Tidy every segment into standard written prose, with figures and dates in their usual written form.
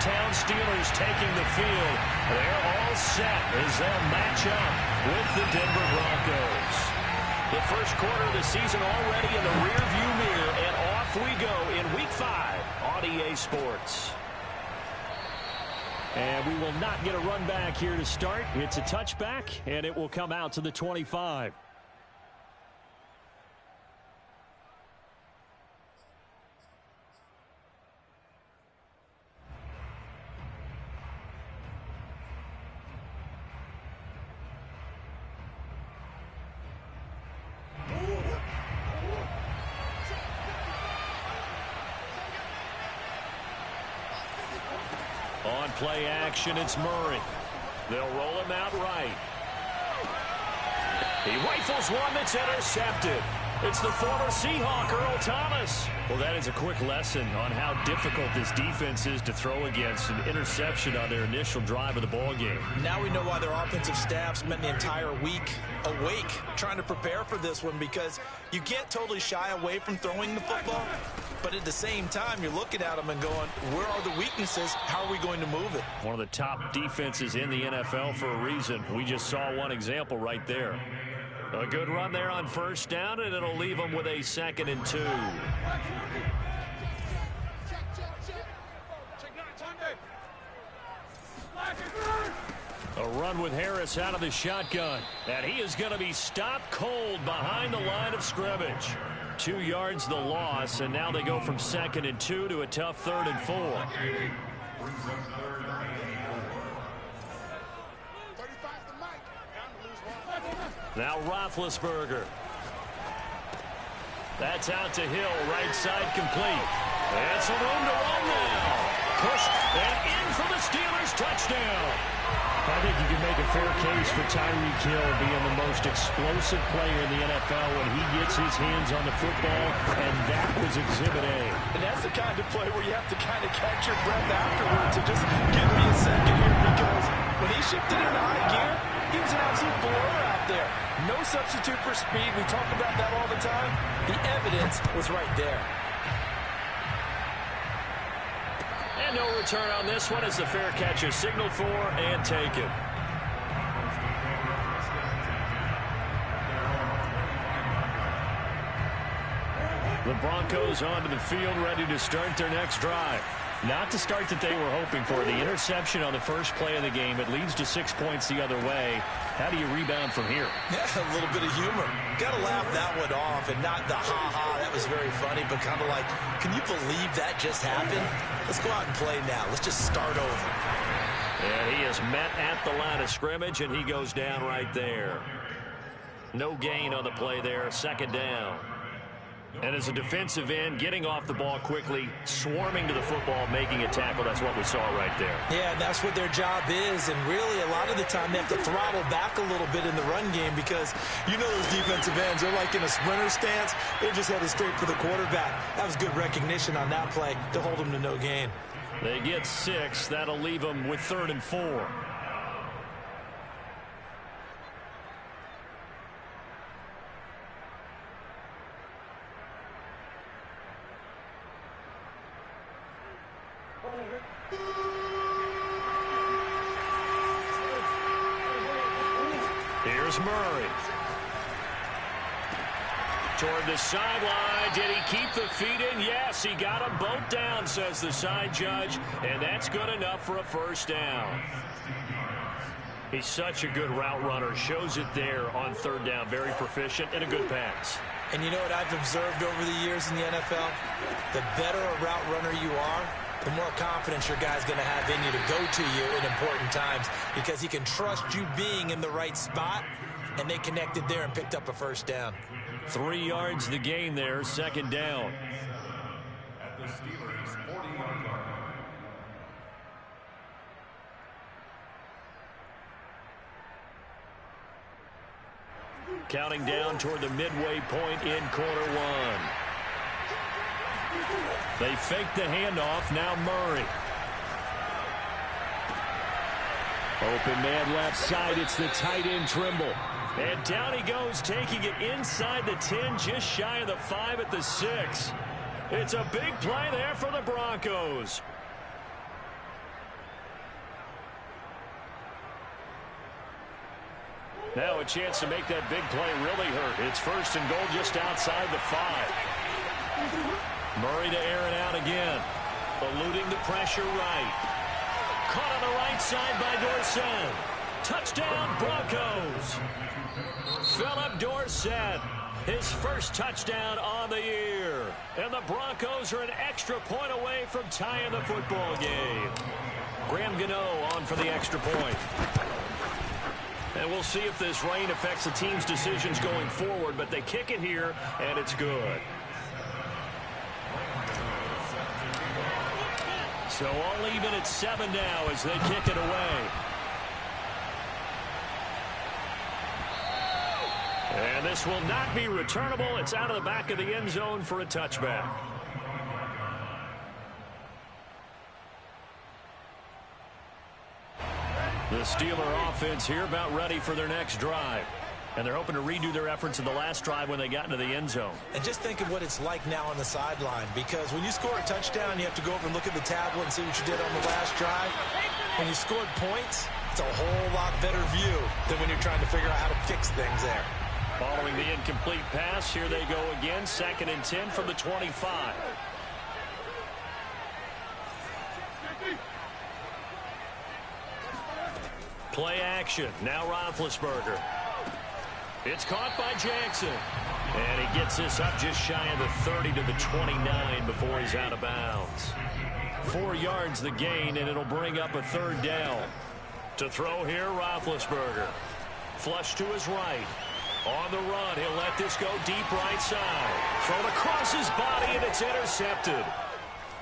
hometown Steelers taking the field. They're all set as they'll match up with the Denver Broncos. The first quarter of the season already in the rearview mirror, and off we go in Week 5 on EA Sports. And we will not get a run back here to start. It's a touchback, and it will come out to the 25. On play action, it's Murray. They'll roll him out right. He rifles one that's intercepted. It's the former Seahawk, Earl Thomas. Well, that is a quick lesson on how difficult this defense is to throw against. An interception on their initial drive of the ballgame. Now we know why their offensive staff spent the entire week awake trying to prepare for this one, because you can't totally shy away from throwing the football. But at the same time, you're looking at them and going, where are the weaknesses? How are we going to move it? One of the top defenses in the NFL for a reason. We just saw one example right there. A good run there on first down, and it'll leave them with a 2nd and 2. A run with Harris out of the shotgun. And he is going to be stopped cold behind the line of scrimmage. 2 yards the loss, and now they go from 2nd and 2 to a tough 3rd and 4. Now Roethlisberger. That's out to Hill, right side complete. And some room to run now. Pushed and in for the Steelers touchdown. I think you can make a fair case for Tyreek Hill being the most explosive player in the NFL when he gets his hands on the football, and that was Exhibit A. And that's the kind of play where you have to kind of catch your breath afterwards and just give me a second here, because when he shifted into high gear, he was an absolute blower out there. No substitute for speed. We talk about that all the time. The evidence was right there. And no return on this one as the fair catch is signaled for and taken. The Broncos onto the field, ready to start their next drive. Not the start that they were hoping for. The interception on the first play of the game. It leads to 6 points the other way. How do you rebound from here? Yeah, a little bit of humor. Got to laugh that one off, and not the ha-ha, that was very funny, but kind of like, can you believe that just happened? Let's go out and play now. Let's just start over. And he is met at the line of scrimmage, and he goes down right there. No gain on the play there. 2nd down. And as a defensive end, getting off the ball quickly, swarming to the football, making a tackle. That's what we saw right there. Yeah, that's what their job is. And really, a lot of the time, they have to throttle back a little bit in the run game, because you know those defensive ends, they're like in a sprinter stance. They're just headed straight for the quarterback. That was good recognition on that play to hold them to no gain. They get 6. That'll leave them with 3rd and 4. Here's Murray. Toward the sideline. Did he keep the feet in? Yes, he got them both down, says the side judge. And that's good enough for a 1st down. He's such a good route runner. Shows it there on 3rd down. Very proficient and a good pass. And you know what I've observed over the years in the NFL? The better a route runner you are, the more confidence your guy's going to have in you to go to you in important times, because he can trust you being in the right spot, and they connected there and picked up a 1st down. 3 yards the gain there, 2nd down. At the Steelers' 40-yard line. Counting down toward the midway point in quarter 1. They fake the handoff. Now Murray. Open man left side. It's the tight end Trimble. And down he goes, taking it inside the 10, just shy of the 5 at the 6. It's a big play there for the Broncos. Now a chance to make that big play really hurt. It's 1st and goal just outside the 5. Murray to air it out again. Eluding the pressure right. Caught on the right side by Dorsett. Touchdown, Broncos. Philip Dorsett, his first touchdown on the year. And the Broncos are an extra point away from tying the football game. Graham Gano on for the extra point. And we'll see if this rain affects the team's decisions going forward, but they kick it here, and it's good. So all even at 7 now as they kick it away. And this will not be returnable. It's out of the back of the end zone for a touchback. The Steeler offense here about ready for their next drive. And they're hoping to redo their efforts in the last drive when they got into the end zone. And just think of what it's like now on the sideline, because when you score a touchdown, you have to go over and look at the tablet and see what you did on the last drive. When you scored points, it's a whole lot better view than when you're trying to figure out how to fix things there. Following the incomplete pass, here they go again. 2nd and 10 from the 25. Play action. Now Roethlisberger. It's caught by Jackson. And he gets this up just shy of the 30 to the 29 before he's out of bounds. 4 yards the gain, and it'll bring up a 3rd down. To throw here, Roethlisberger. Flush to his right. On the run, he'll let this go deep right side. Thrown across his body, and it's intercepted.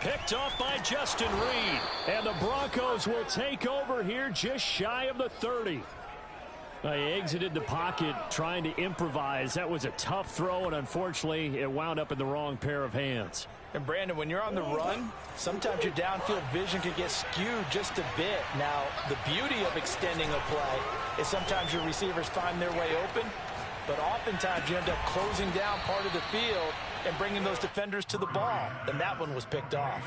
Picked off by Justin Reed. And the Broncos will take over here just shy of the 30. He exited the pocket trying to improvise. That was a tough throw, and unfortunately, it wound up in the wrong pair of hands. And, Brandon, when you're on the run, sometimes your downfield vision can get skewed just a bit. Now, the beauty of extending a play is sometimes your receivers find their way open, but oftentimes you end up closing down part of the field and bringing those defenders to the ball. And that one was picked off.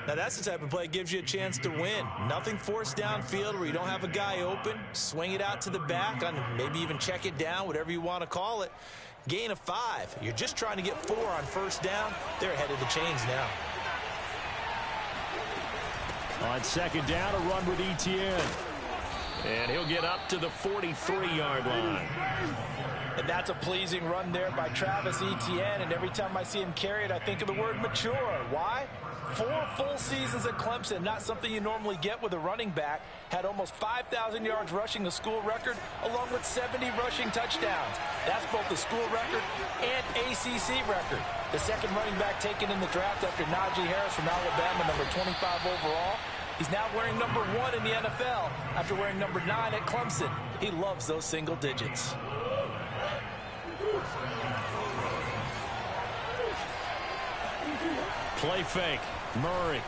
Now, that's the type of play that gives you a chance to win. Nothing forced downfield where you don't have a guy open. Swing it out to the back, and maybe even check it down, whatever you want to call it. Gain of 5. You're just trying to get 4 on 1st down. They're ahead of the chains now. On 2nd down, a run with Etienne. And he'll get up to the 43-yard line. And that's a pleasing run there by Travis Etienne. And every time I see him carry it, I think of the word mature. Why? 4 full seasons at Clemson, not something you normally get with a running back. Had almost 5,000 yards rushing, the school record, along with 70 rushing touchdowns. That's both the school record and ACC record. The second running back taken in the draft after Najee Harris from Alabama, number 25 overall. He's now wearing number 1 in the NFL after wearing number 9 at Clemson. He loves those single digits. Play fake. Murray.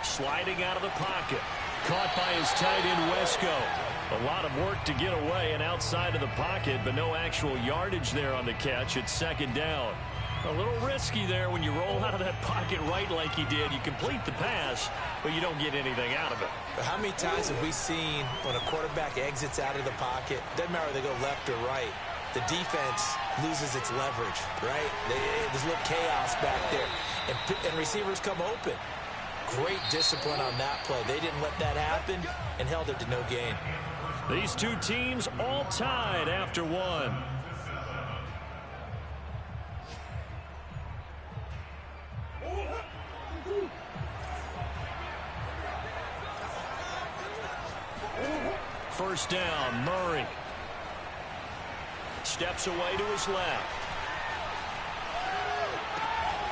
Sliding out of the pocket. Caught by his tight end, Wesco. A lot of work to get away and outside of the pocket, but no actual yardage there on the catch. It's 2nd down. A little risky there when you roll out of that pocket right like he did. You complete the pass, but you don't get anything out of it. But how many times have we seen when a quarterback exits out of the pocket, doesn't matter whether they go left or right, the defense loses its leverage, right? There's a little chaos back there, and receivers come open. Great discipline on that play. They didn't let that happen and held it to no gain. These two teams all tied after 1. First down, Murray. Steps away to his left.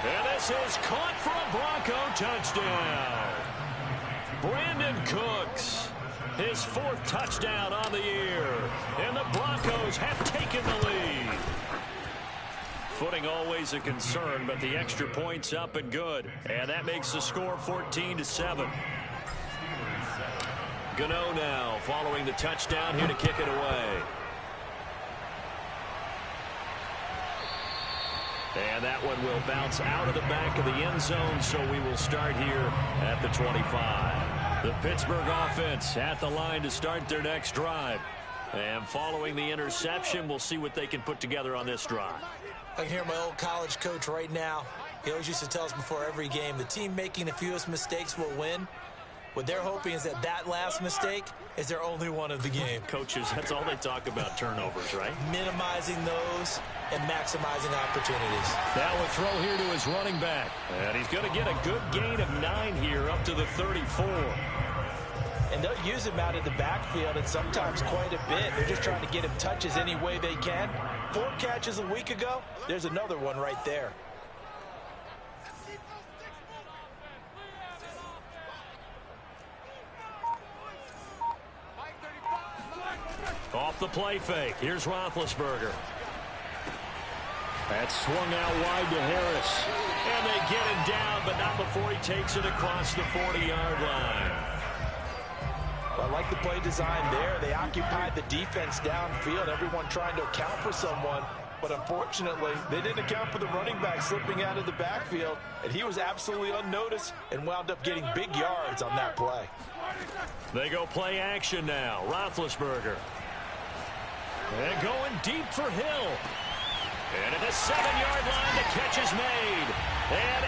And this is caught for a Bronco touchdown. Brandon Cooks, his 4th touchdown on the year. And the Broncos have taken the lead. Footing always a concern, but the extra point's up and good. And that makes the score 14-7. Gano now following the touchdown here to kick it away. And that one will bounce out of the back of the end zone, so we will start here at the 25. The Pittsburgh offense at the line to start their next drive. And following the interception, we'll see what they can put together on this drive. I can hear my old college coach right now. He always used to tell us before every game, the team making the fewest mistakes will win. What they're hoping is that last mistake is their only one of the game. Coaches, that's all they talk about, turnovers, right? Minimizing those and maximizing opportunities. Now a throw here to his running back. And he's going to get a good gain of 9 here up to the 34. And they'll use him out of the backfield, and sometimes quite a bit. They're just trying to get him touches any way they can. 4 catches a week ago. There's another one right there. Off the play fake. Here's Roethlisberger. That's swung out wide to Harris. And they get him down, but not before he takes it across the 40-yard line. Well, I like the play design there. They occupied the defense downfield, everyone trying to account for someone. But unfortunately, they didn't account for the running back slipping out of the backfield. And he was absolutely unnoticed and wound up getting big yards on that play. They go play action now. Roethlisberger. And going deep for Hill. And at the 7-yard line, the catch is made. And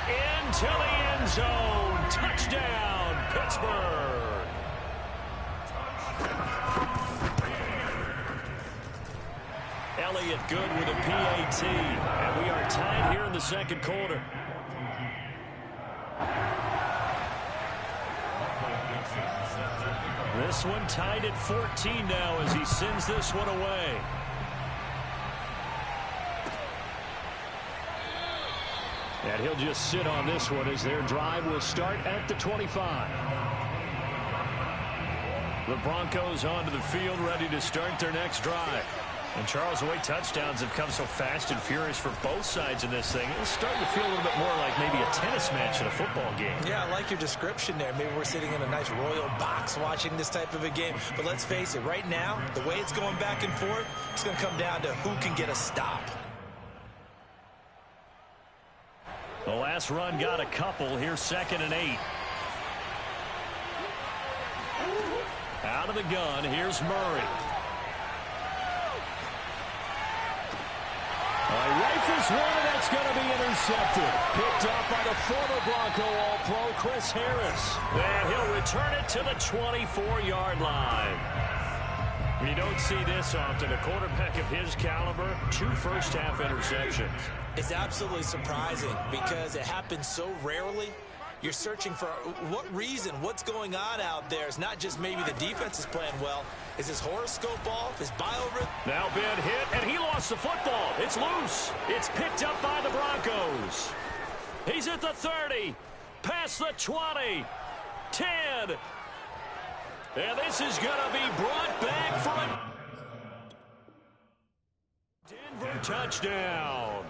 into the end zone. Touchdown, Pittsburgh. Elliott good with a PAT. And we are tied here in the second quarter. This one tied at 14 now as he sends this one away. And he'll just sit on this one as their drive will start at the 25. The Broncos onto the field ready to start their next drive. And Charles, the way touchdowns have come so fast and furious for both sides in this thing, it's starting to feel a little bit more like maybe a tennis match in a football game. Yeah, I like your description there. Maybe we're sitting in a nice royal box watching this type of a game. But let's face it, right now, the way it's going back and forth, it's going to come down to who can get a stop. The last run got a couple. Here's 2nd and 8. Out of the gun, here's Murray. Rifles one, that's going to be intercepted. Picked up by the former Bronco All-Pro, Chris Harris. And he'll return it to the 24-yard line. You don't see this often. A quarterback of his caliber, 2 first-half interceptions. It's absolutely surprising because it happens so rarely. You're searching for what reason, what's going on out there. It's not just maybe the defense is playing well. Is his horoscope off? His biorhythm? Now Ben hit, and he lost the football. It's loose. It's picked up by the Broncos. He's at the 30, past the 20, 10. And this is going to be brought back for a Denver touchdown.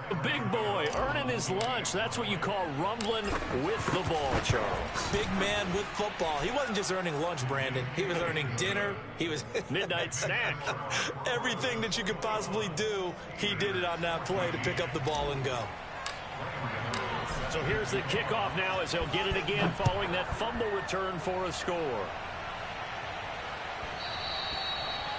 The big boy earning his lunch. That's what you call rumbling with the ball, Charles. Big man with football. He wasn't just earning lunch, Brandon. He was earning dinner. He was midnight snack. Everything that you could possibly do, he did it on that play to pick up the ball and go. So here's the kickoff now as he'll get it again following that fumble return for a score.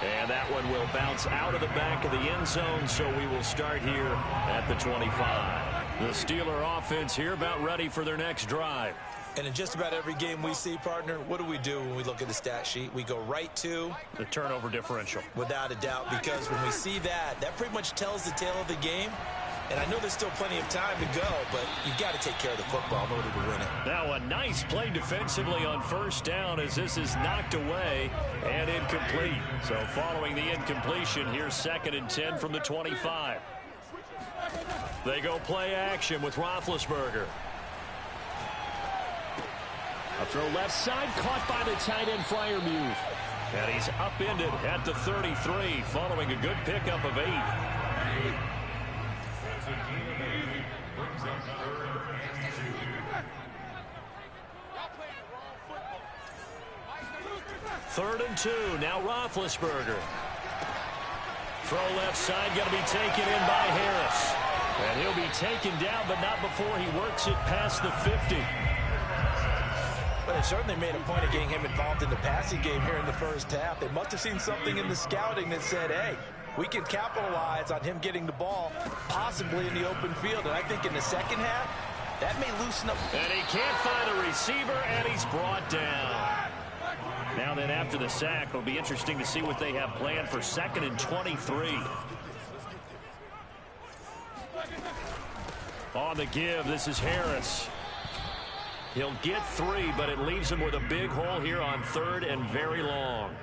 And that one will bounce out of the back of the end zone, so we will start here at the 25. The Steeler offense here about ready for their next drive. And in just about every game we see, partner, what do we do when we look at the stat sheet? We go right to the turnover differential. Without a doubt, because when we see that, that pretty much tells the tale of the game. And I know there's still plenty of time to go, but you've got to take care of the football in order to win it. Now a nice play defensively on first down as this is knocked away and incomplete. So following the incompletion, here's 2nd and 10 from the 25. They go play action with Roethlisberger. A throw left side, caught by the tight end Freiermuth. And he's upended at the 33 following a good pickup of 8. Third and 2. Now Roethlisberger. Throw left side, going to be taken in by Harris. And he'll be taken down, but not before he works it past the 50. But it certainly made a point of getting him involved in the passing game here in the first half. They must have seen something in the scouting that said, hey, we can capitalize on him getting the ball, possibly in the open field. And I think in the second half, that may loosen up. And he can't find a receiver, and he's brought down. Now then, after the sack, it'll be interesting to see what they have planned for 2nd and 23. On the give, this is Harris. He'll get 3, but it leaves him with a big hole here on 3rd and very long.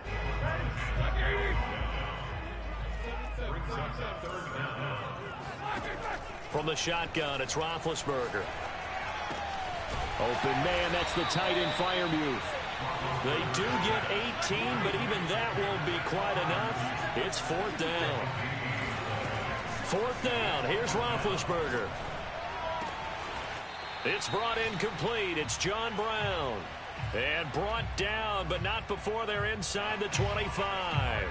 From the shotgun, it's Roethlisberger. Open man, that's the tight end Freiermuth. They do get 18, but even that won't be quite enough. It's 4th down. 4th down, here's Roethlisberger. It's brought in complete. It's John Brown. And brought down, but not before they're inside the 25.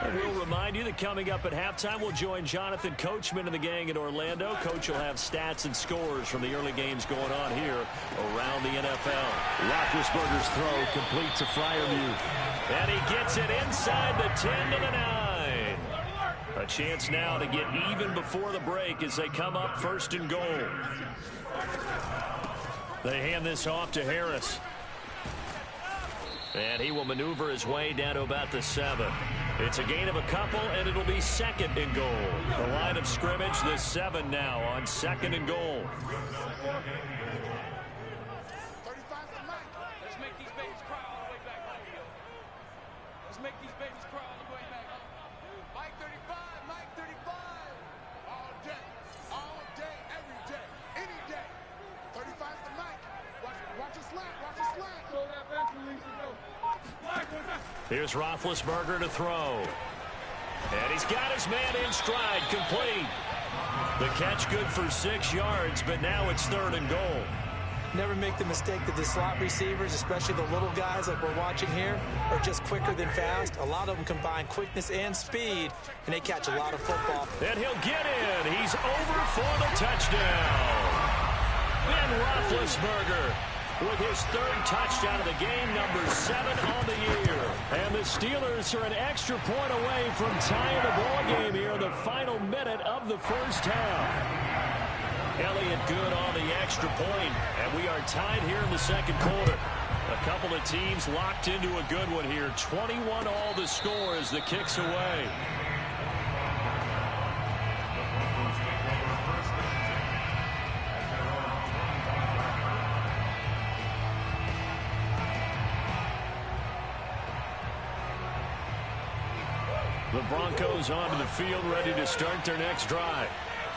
And we'll remind you that coming up at halftime, we'll join Jonathan Coachman and the gang in Orlando. Coach will have stats and scores from the early games going on here around the NFL. Roethlisberger's throw complete to Freiermuth. And he gets it inside the 10 to the 9. A chance now to get even before the break as they come up 1st and goal. They hand this off to Harris. And he will maneuver his way down to about the 7. It's a gain of a couple, and it'll be 2nd and goal. The line of scrimmage, the 7 now on 2nd and goal. Let's make these babies cry all the way back home, yo. Let's make these babies cry all the way back home. Mike 35, Mike 35. All day, every day, any day. 35's the Mike. Watch us slant, watch us slant. Throw that back to Lisa, go. Here's Roethlisberger to throw. And he's got his man in stride, complete. The catch good for 6 yards, but now it's 3rd and goal. Never make the mistake that the slot receivers, especially the little guys like we're watching here, are just quicker than fast. A lot of them combine quickness and speed, and they catch a lot of football. And he'll get in. He's over for the touchdown. And Roethlisberger with his 3rd touchdown of the game, number 7 on the year. And the Steelers are an extra point away from tying the ball game here in the final minute of the first half. Elliott good on the extra point, and we are tied here in the 2nd quarter. A couple of teams locked into a good one here. 21 all the score as the kick's away. The Broncos onto the field, ready to start their next drive.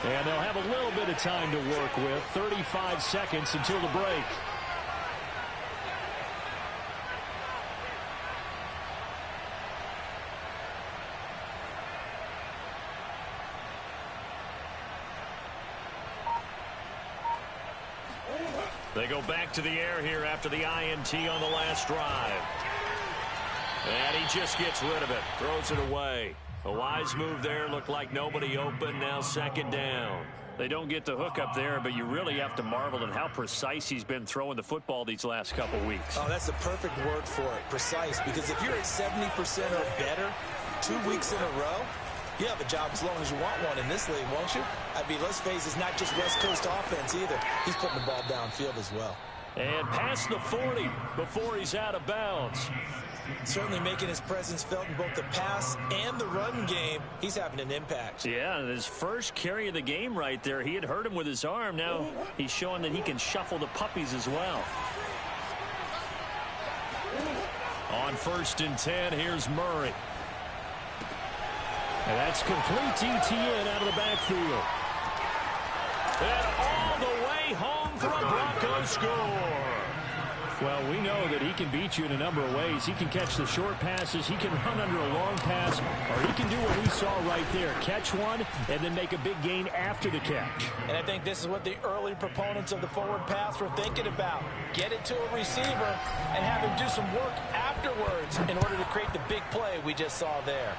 And they'll have a little bit of time to work with. 35 seconds until the break. They go back to the air here after the INT on the last drive. And he just gets rid of it, throws it away. A wise move there, looked like nobody open, now 2nd down. They don't get the hook up there, but you really have to marvel at how precise he's been throwing the football these last couple weeks. Oh, that's the perfect word for it, precise, because if you're at 70% or better 2 weeks in a row, you have a job as long as you want one in this league, won't you? I mean, let's face it, it's not just West Coast offense either. He's putting the ball downfield as well. And past the 40 before he's out of bounds. Certainly making his presence felt in both the pass and the run game. He's having an impact. Yeah, his first carry of the game right there. He had hurt him with his arm. Now he's showing that he can shuffle the puppies as well. On 1st and 10, here's Murray. And that's complete to ETN out of the backfield. And all the way home for a Broncos score. Well, we know that he can beat you in a number of ways. He can catch the short passes, he can run under a long pass, or he can do what we saw right there, catch one and then make a big gain after the catch. And I think this is what the early proponents of the forward pass were thinking about. Get it to a receiver and have him do some work afterwards in order to create the big play we just saw there.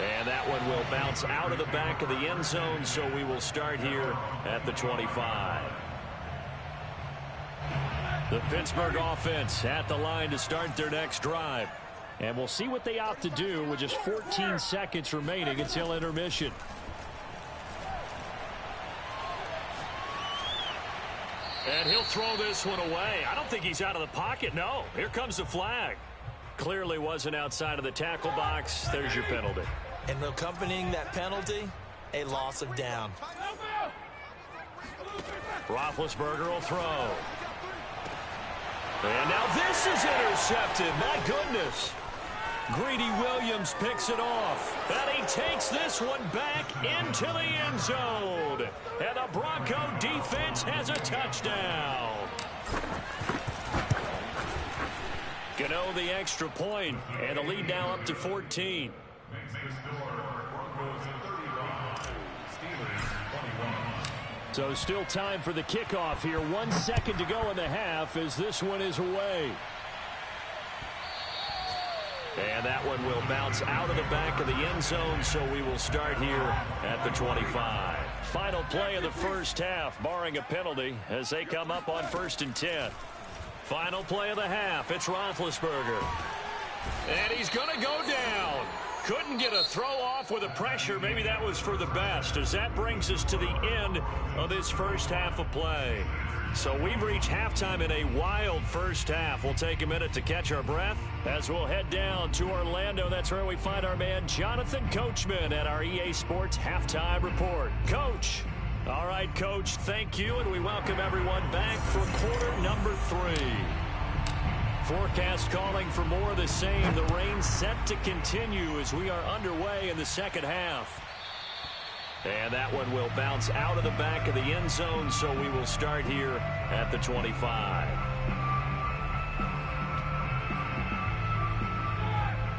And that one will bounce out of the back of the end zone, so we will start here at the 25. The Pittsburgh offense at the line to start their next drive. And we'll see what they opt to do with just 14 seconds remaining until intermission. And he'll throw this one away. I don't think he's out of the pocket. No, here comes the flag. Clearly wasn't outside of the tackle box. There's your penalty. And accompanying that penalty, a loss of down. Roethlisberger will throw. And now this is intercepted. My goodness. Greedy Williams picks it off. And he takes this one back into the end zone. And the Bronco defense has a touchdown. Gano the extra point, and the lead now up to 14. So still time for the kickoff here. 1 second to go in the half as this one is away. And that one will bounce out of the back of the end zone, so we will start here at the 25. Final play of the first half, barring a penalty, as they come up on 1st and 10. Final play of the half, it's Roethlisberger. And he's going to go down. Couldn't get a throw off with the pressure. Maybe that was for the best, as that brings us to the end of this first half of play. So we've reached halftime in a wild first half. We'll take a minute to catch our breath as we'll head down to Orlando. That's where we find our man Jonathan Coachman at our EA Sports Halftime Report. Coach. All right, Coach, thank you, and we welcome everyone back for quarter number 3. Forecast calling for more of the same. The rain set to continue as we are underway in the second half. And that one will bounce out of the back of the end zone, so we will start here at the 25.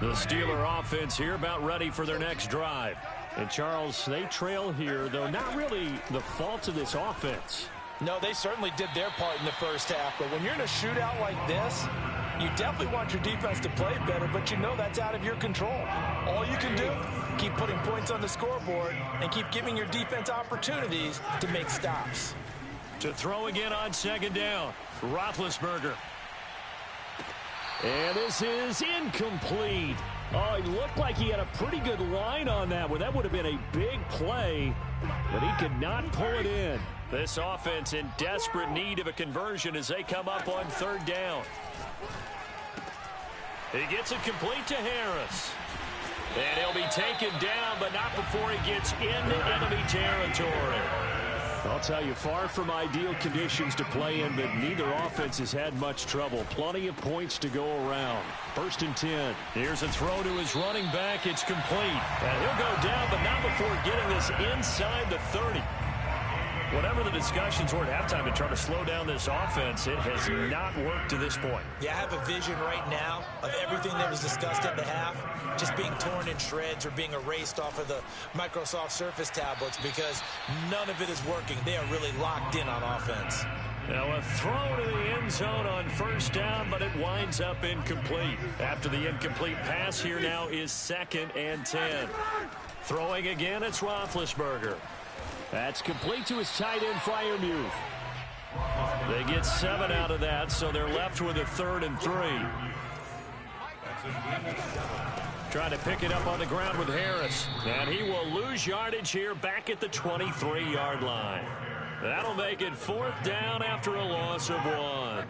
The Steeler offense here about ready for their next drive. And, Charles, they trail here, though not really the fault of this offense. No, they certainly did their part in the first half. But when you're in a shootout like this, you definitely want your defense to play better, but you know that's out of your control. All you can do, keep putting points on the scoreboard and keep giving your defense opportunities to make stops. To throw again on second down, Roethlisberger. And this is incomplete. Oh, it looked like he had a pretty good line on that one. That would have been a big play, but he could not pull it in. This offense in desperate need of a conversion as they come up on 3rd down. He gets it complete to Harris. And he'll be taken down, but not before he gets into enemy territory. I'll tell you, far from ideal conditions to play in, but neither offense has had much trouble. Plenty of points to go around. 1st and 10. Here's a throw to his running back. It's complete. And he'll go down, but not before getting this inside the 30. Whatever the discussions were at halftime to try to slow down this offense, it has not worked to this point. Yeah, I have a vision right now of everything that was discussed at the half just being torn in shreds or being erased off of the Microsoft Surface tablets because none of it is working. They are really locked in on offense. Now a throw to the end zone on 1st down, but it winds up incomplete. After the incomplete pass, here now is 2nd and 10. Throwing again, it's Roethlisberger. That's complete to his tight end, Freiermuth. They get 7 out of that, so they're left with a 3rd and 3. Trying to pick it up on the ground with Harris. And he will lose yardage here back at the 23-yard line. That'll make it 4th down after a loss of 1.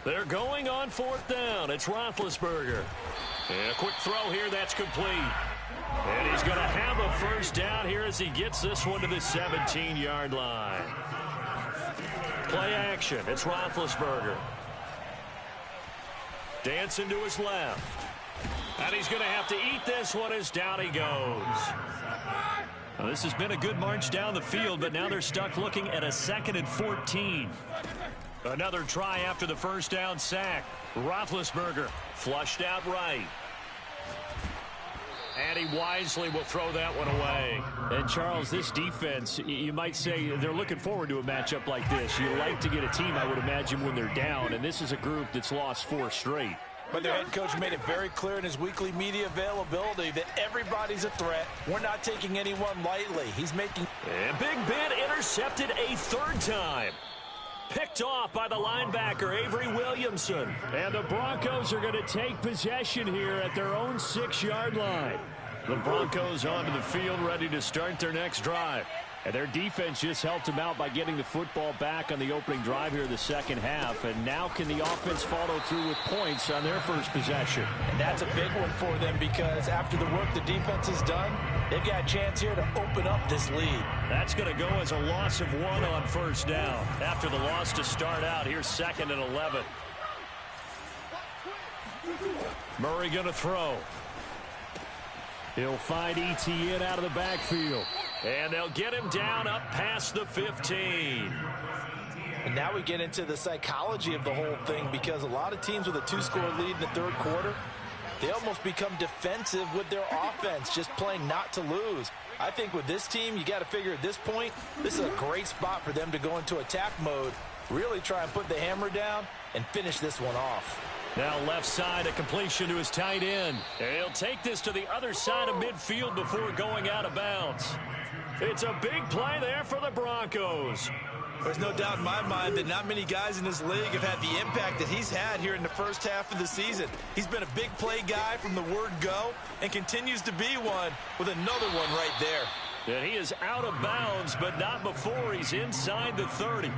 They're going on 4th down. It's Roethlisberger. And a quick throw here. That's complete. And he's going to have a 1st down here as he gets this one to the 17-yard line. Play action. It's Roethlisberger. Dancing to his left. And he's going to have to eat this one as down he goes. Now, this has been a good march down the field, but now they're stuck looking at a 2nd and 14. Another try after the 1st down sack. Roethlisberger flushed out right. And he wisely will throw that one away. And, Charles, this defense, you might say they're looking forward to a matchup like this. You like to get a team, I would imagine, when they're down. And this is a group that's lost 4 straight. But their head coach made it very clear in his weekly media availability that everybody's a threat. We're not taking anyone lightly. He's making... And Big Ben intercepted a third time. Picked off by the linebacker, Avery Williamson. And the Broncos are going to take possession here at their own 6-yard line. The Broncos onto the field, ready to start their next drive. And their defense just helped them out by getting the football back on the opening drive here in the second half. And now can the offense follow through with points on their first possession? And that's a big one for them because after the work the defense has done, they've got a chance here to open up this lead. That's going to go as a loss of 1 on first down. After the loss to start out, here's 2nd and 11. Murray going to throw. He'll find ETN out of the backfield. And they'll get him down up past the 15. And now we get into the psychology of the whole thing because a lot of teams with a 2-score lead in the third quarter, they almost become defensive with their offense, just playing not to lose. I think with this team, you got to figure at this point, this is a great spot for them to go into attack mode, really try and put the hammer down and finish this one off. Now left side, a completion to his tight end. And he'll take this to the other side of midfield before going out of bounds. It's a big play there for the Broncos. There's no doubt in my mind that not many guys in this league have had the impact that he's had here in the first half of the season. He's been a big play guy from the word go and continues to be one with another one right there. And he is out of bounds, but not before he's inside the 30.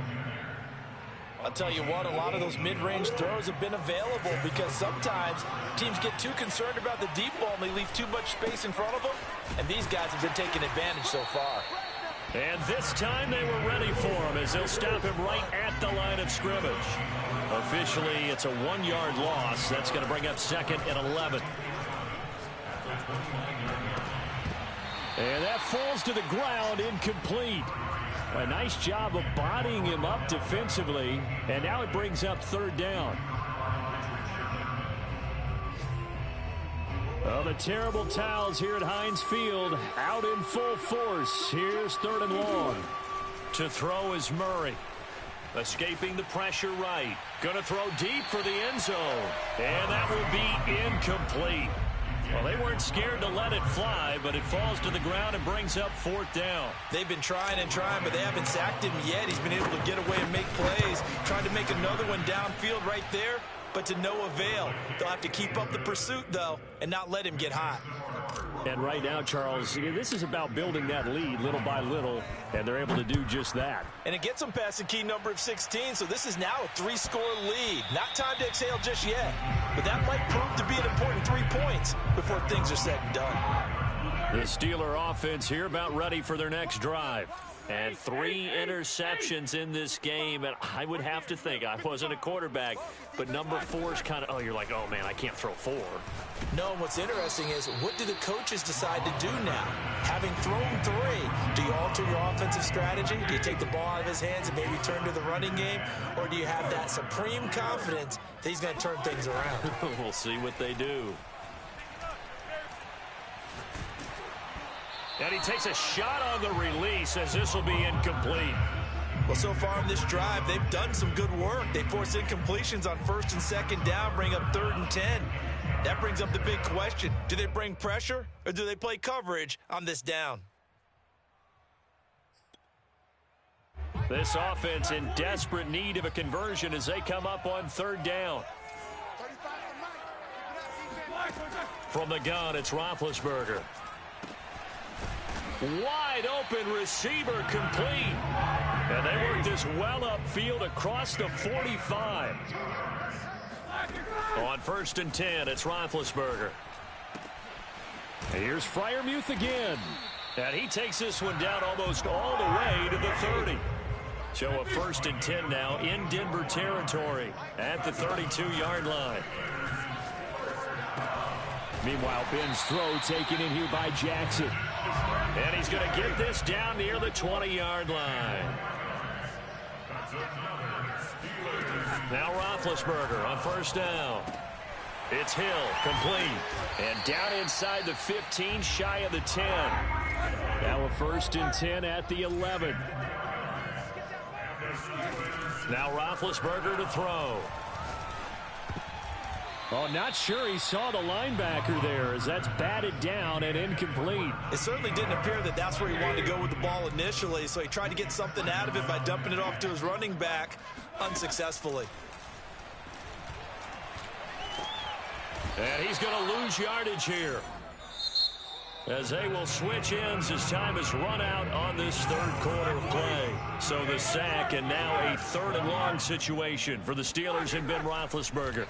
I'll tell you what, a lot of those mid-range throws have been available because sometimes teams get too concerned about the deep ball and they leave too much space in front of them. And these guys have been taking advantage so far. And this time they were ready for him as they'll stop him right at the line of scrimmage. Officially, it's a 1-yard loss. That's going to bring up 2nd and 11. And that falls to the ground, incomplete. A nice job of bodying him up defensively, and now it brings up 3rd down. Well, the terrible towels here at Heinz Field out in full force. Here's 3rd and long. To throw is Murray. Escaping the pressure right. Going to throw deep for the end zone. And that will be incomplete. Well, they weren't scared to let it fly, but it falls to the ground and brings up 4th down. They've been trying and trying, but they haven't sacked him yet. He's been able to get away and make plays. Tried to make another one downfield right there, but to no avail. They'll have to keep up the pursuit, though, and not let him get hot. And right now, Charles, this is about building that lead little by little, and they're able to do just that. And it gets them past the key number of 16, so this is now a 3-score lead. Not time to exhale just yet, but that might prove to be an important 3 points before things are said and done. The Steeler offense here about ready for their next drive. And 3 interceptions in this game, and I would have to think, I wasn't a quarterback, but number 4 is kind of, oh, you're like, oh, man, I can't throw 4. No, and what's interesting is, what do the coaches decide to do now? Having thrown 3, do you alter your offensive strategy? Do you take the ball out of his hands and maybe turn to the running game? Or do you have that supreme confidence that he's going to turn things around? We'll see what they do. And he takes a shot on the release as this will be incomplete. Well, so far in this drive, they've done some good work. They force incompletions on 1st and 2nd down, bring up 3rd and 10. That brings up the big question. Do they bring pressure or do they play coverage on this down? This offense in desperate need of a conversion as they come up on 3rd down. From the gun, it's Roethlisberger. Wide open receiver complete. And they work this well upfield across the 45. On 1st and 10, it's Roethlisberger. Here's Freiermuth again. And he takes this one down almost all the way to the 30. So a 1st and 10 now in Denver territory at the 32-yard line. Meanwhile, Ben's throw taken in here by Jackson. And he's going to get this down near the 20-yard line. Now Roethlisberger on 1st down. It's Hill, complete. And down inside the 15, shy of the 10. Now a 1st and 10 at the 11. Now Roethlisberger to throw. Oh, not sure he saw the linebacker there as that's batted down and incomplete. It certainly didn't appear that that's where he wanted to go with the ball initially, so he tried to get something out of it by dumping it off to his running back unsuccessfully. And he's going to lose yardage here, as they will switch ends as time has run out on this third quarter of play. So the sack, and now a third and long situation for the Steelers and Ben Roethlisberger.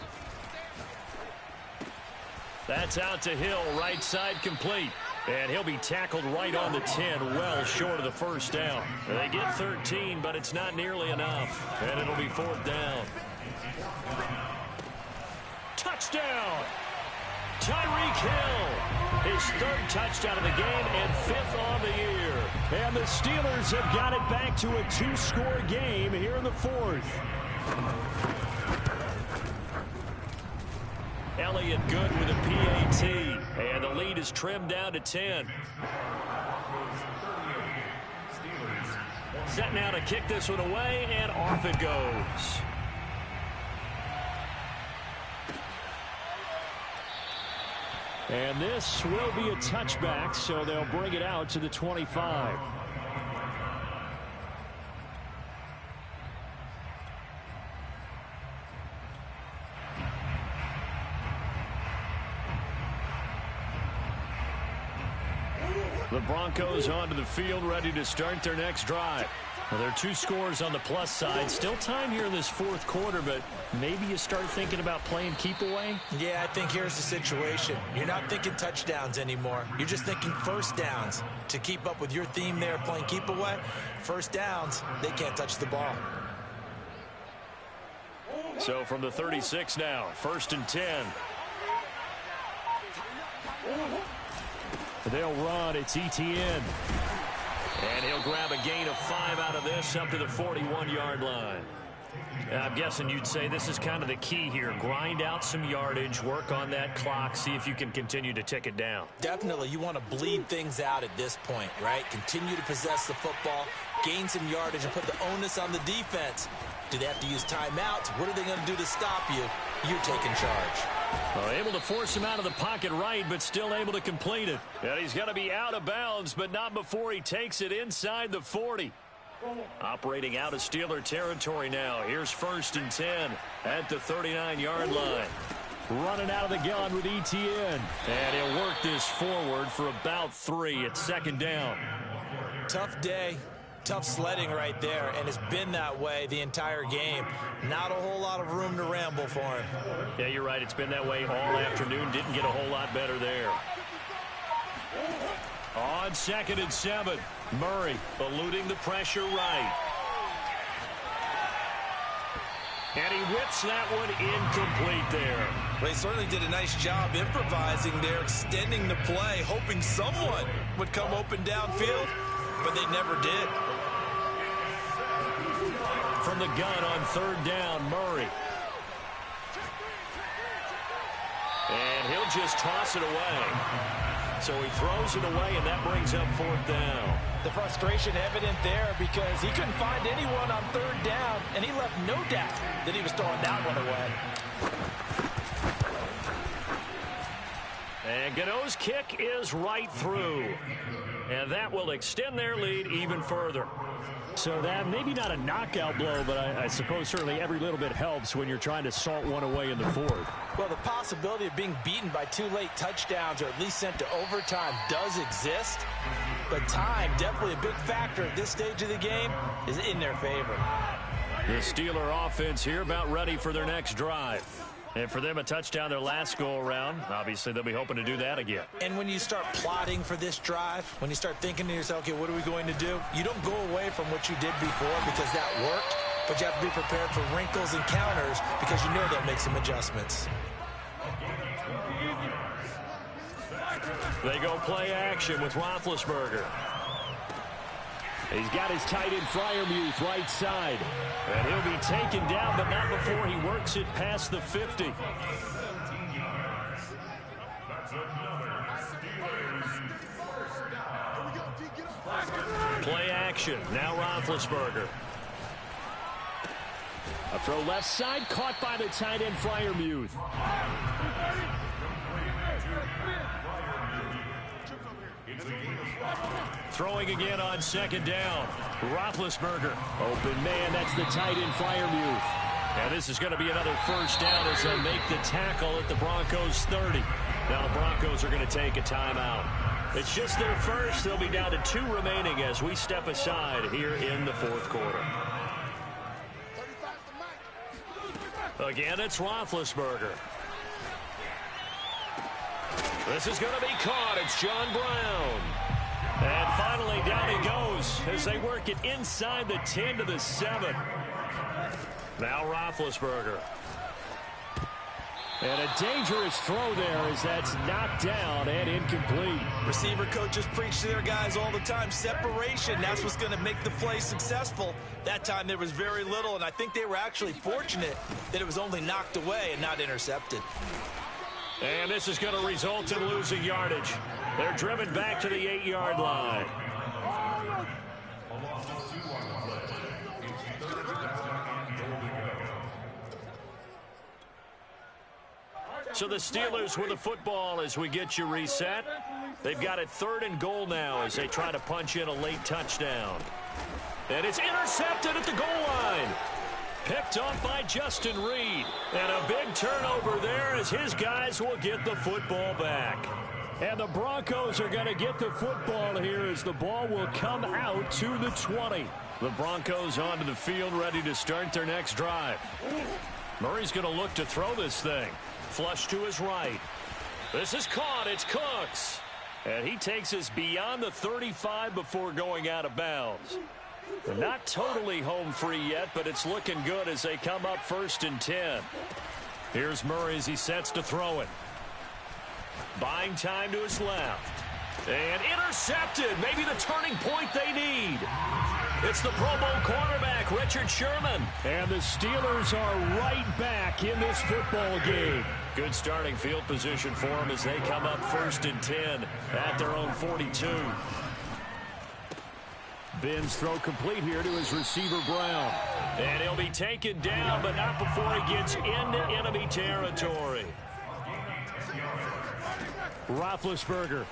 That's out to Hill, right side complete. And he'll be tackled right on the 10, well short of the first down. They get 13, but it's not nearly enough. And it'll be fourth down. Touchdown! Tyreek Hill, his third touchdown of the game and fifth on the year. And the Steelers have got it back to a 2-score game here in the fourth. Elliott good with a PAT, and the lead is trimmed down to 10. Set now to kick this one away, and off it goes. And this will be a touchback, so they'll bring it out to the 25. The Broncos onto the field, ready to start their next drive. Well, there are 2 scores on the plus side. Still time here in this fourth quarter, but maybe you start thinking about playing keep away? Yeah, I think here's the situation. You're not thinking touchdowns anymore. You're just thinking first downs. To keep up with your theme there, playing keep away, first downs, they can't touch the ball. So from the 36 now, 1st and 10. They'll run. It's Etienne. And he'll grab a gain of 5 out of this up to the 41-yard line. I'm guessing you'd say this is kind of the key here. Grind out some yardage, work on that clock, see if you can continue to tick it down. Definitely, you want to bleed things out at this point, right? Continue to possess the football, gain some yardage, and put the onus on the defense. Do they have to use timeouts? What are they going to do to stop you? You're taking charge. Well, able to force him out of the pocket right, but still able to complete it. And he's going to be out of bounds, but not before he takes it inside the 40. Operating out of Steeler territory now. Here's 1st and 10 at the 39-yard line. Running out of the gun with Etienne. And he'll work this forward for about 3 at 2nd down. Tough day. Tough sledding right there, and it's been that way the entire game. Not a whole lot of room to ramble for him. Yeah, you're right. It's been that way all afternoon. Didn't get a whole lot better there. On 2nd and 7, Murray eluding the pressure right. And he whips that one incomplete there. Well, he certainly did a nice job improvising there, extending the play, hoping someone would come open downfield, but they never did. From the gun on 3rd down, Murray. And he'll just toss it away. So he throws it away, and that brings up 4th down. The frustration evident there because he couldn't find anyone on 3rd down, and he left no doubt that he was throwing that one away. And Gano's kick is right through. And that will extend their lead even further. So that maybe not a knockout blow, but I suppose certainly every little bit helps when you're trying to salt one away in the fourth. Well, the possibility of being beaten by 2 late touchdowns or at least sent to overtime does exist. But time, definitely a big factor at this stage of the game, is in their favor. The Steeler offense here about ready for their next drive. And for them, a touchdown their last go-around. Obviously, they'll be hoping to do that again. And when you start plotting for this drive, when you start thinking to yourself, okay, what are we going to do? You don't go away from what you did before because that worked, but you have to be prepared for wrinkles and counters because you know they'll make some adjustments. They go play action with Roethlisberger. He's got his tight end Freiermuth right side. And he'll be taken down, but not before he works it past the 50. Play action. Now Roethlisberger. A throw left side, caught by the tight end, Freiermuth. Throwing again on second down. Roethlisberger. Open man, that's the tight end, Freiermuth. And this is going to be another first down as they make the tackle at the Broncos 30. Now the Broncos are going to take a timeout. It's just their first. They'll be down to 2 remaining as we step aside here in the fourth quarter. Again, it's Roethlisberger. This is going to be caught. It's John Brown. And finally, down he goes as they work it inside the 10 to the 7. Now Roethlisberger. And a dangerous throw there as that's knocked down and incomplete. Receiver coaches preach to their guys all the time. Separation, that's what's going to make the play successful. That time there was very little, and I think they were actually fortunate that it was only knocked away and not intercepted. And this is going to result in losing yardage. They're driven back to the 8-yard line. So the Steelers with the football as we get you reset. They've got it 3rd and goal now as they try to punch in a late touchdown. And it's intercepted at the goal line. Picked off by Justin Reed. And a big turnover there as his guys will get the football back. And the Broncos are going to get the football here as the ball will come out to the 20. The Broncos onto the field ready to start their next drive. Murray's going to look to throw this thing. Flush to his right. This is caught. It's Cooks. And he takes us beyond the 35 before going out of bounds. They're not totally home free yet, but it's looking good as they come up 1st and 10. Here's Murray as he sets to throw it. Buying time to his left. And intercepted. Maybe the turning point they need. It's the Pro Bowl cornerback, Richard Sherman. And the Steelers are right back in this football game. Good starting field position for them as they come up 1st and 10 at their own 42. Ben's throw complete here to his receiver, Brown. And he'll be taken down, but not before he gets into enemy territory. Roethlisberger.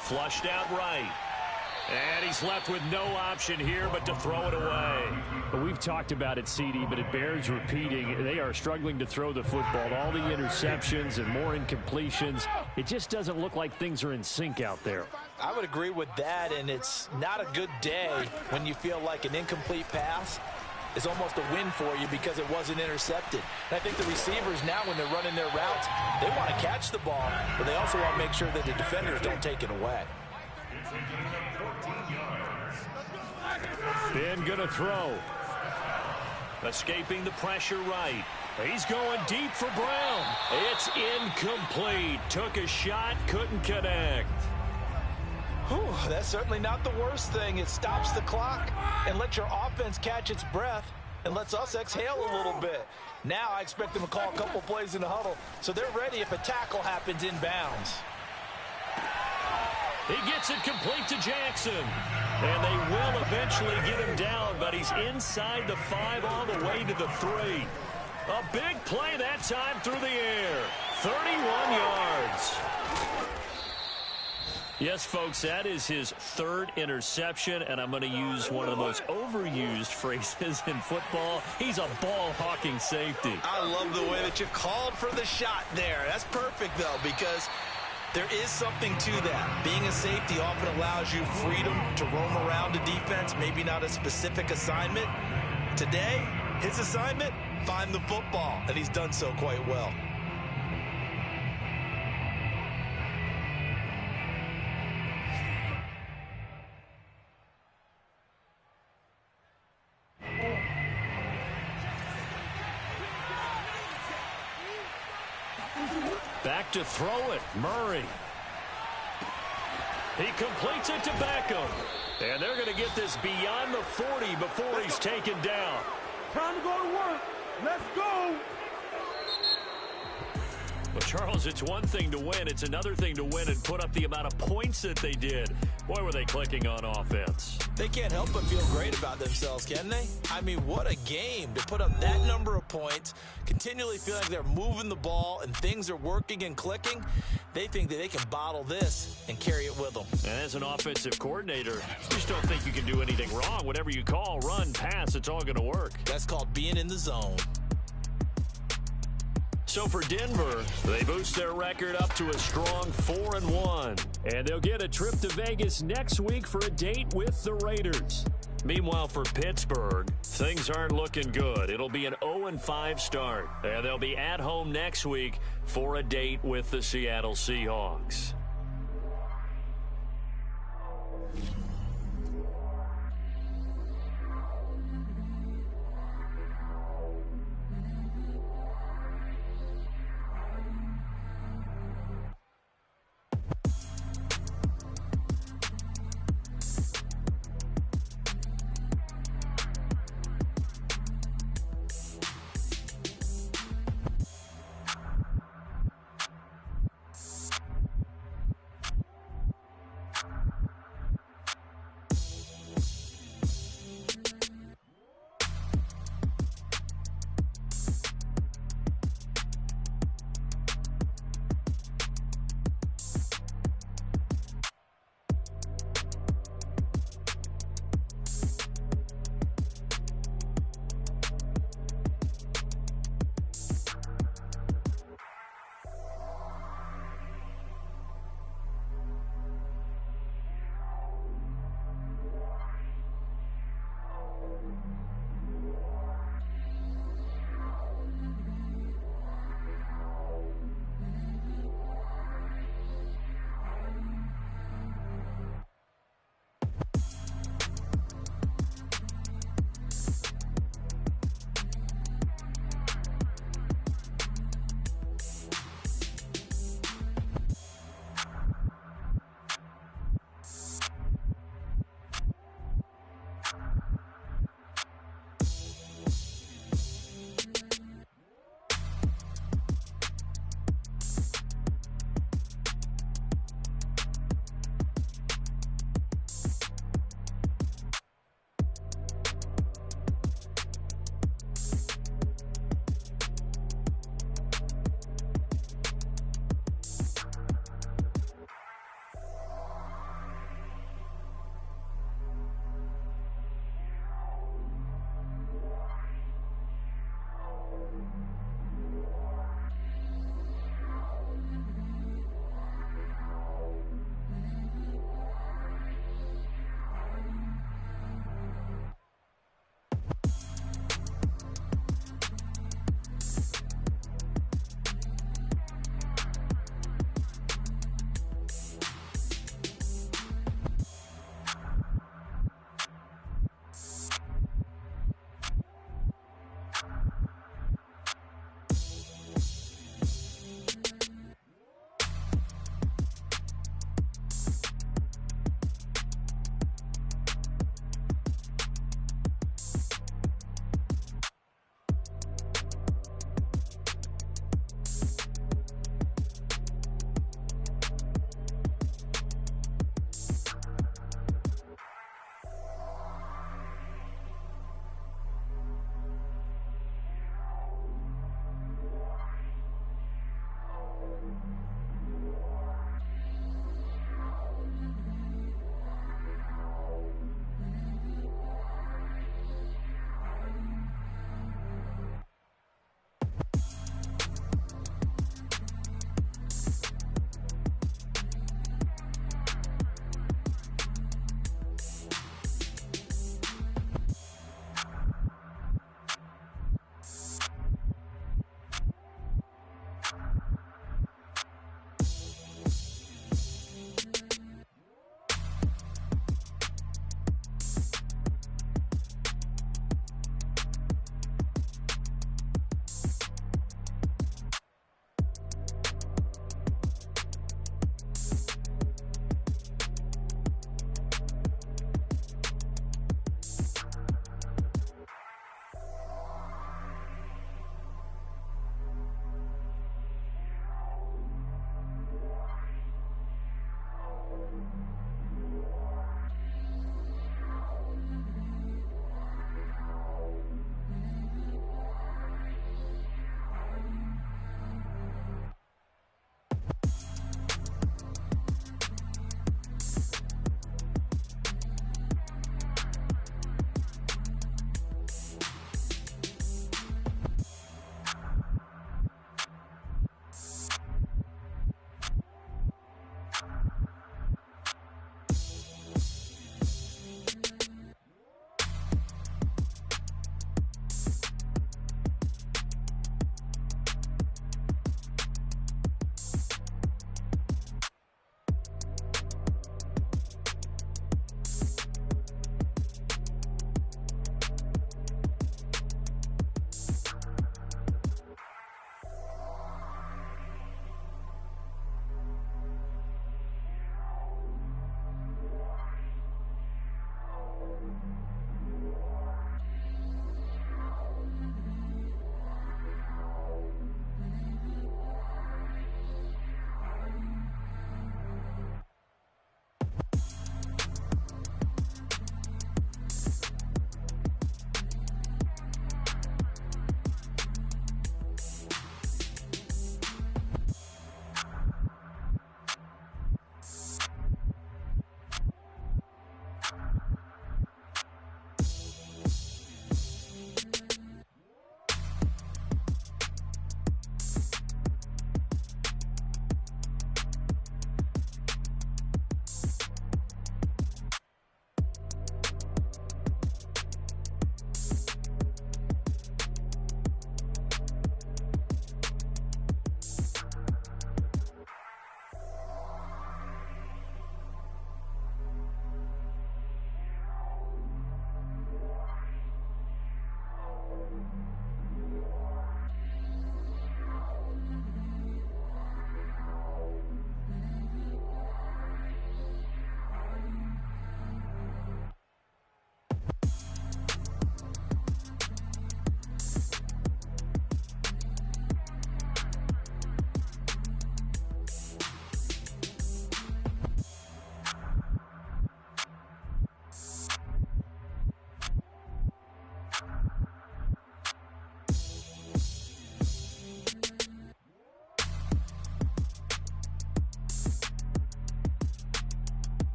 Flushed out right. And he's left with no option here but to throw it away. We've talked about it, CD, but it bears repeating. They are struggling to throw the football. All the interceptions and more incompletions. It just doesn't look like things are in sync out there. I would agree with that, and it's not a good day when you feel like an incomplete pass is almost a win for you because it wasn't intercepted. And I think the receivers now, when they're running their routes, they want to catch the ball, but they also want to make sure that the defenders don't take it away. Ben gonna throw. Escaping the pressure right. He's going deep for Brown. It's incomplete. Took a shot, couldn't connect. Whew, that's certainly not the worst thing. It stops the clock and lets your offense catch its breath and lets us exhale a little bit. Now I expect them to call a couple plays in the huddle so they're ready if a tackle happens inbounds. He gets it complete to Jackson. And they will eventually get him down, but he's inside the 5 all the way to the 3. A big play that time through the air. 31 yards. Yes, folks, that is his 3rd interception, and I'm going to use one of the most overused phrases in football. He's a ball-hawking safety. I love the way that you called for the shot there. That's perfect, though, because there is something to that. Being a safety often allows you freedom to roam around a defense, maybe not a specific assignment. Today, his assignment, find the football, and he's done so quite well. Back to throw it, Murray. He completes it to Beckham. And they're going to get this beyond the 40 before he's taken down. Time to go to work. Let's go. Well, Charles, it's one thing to win. It's another thing to win and put up the amount of points that they did. Boy, were they clicking on offense. They can't help but feel great about themselves, can they? I mean, what a game to put up that number of points, continually feeling like they're moving the ball and things are working and clicking. They think that they can bottle this and carry it with them. And as an offensive coordinator, you just don't think you can do anything wrong. Whatever you call, run, pass, it's all going to work. That's called being in the zone. So for Denver, they boost their record up to a strong 4-1. And they'll get a trip to Vegas next week for a date with the Raiders. Meanwhile, for Pittsburgh, things aren't looking good. It'll be an 0-5 start. And they'll be at home next week for a date with the Seattle Seahawks.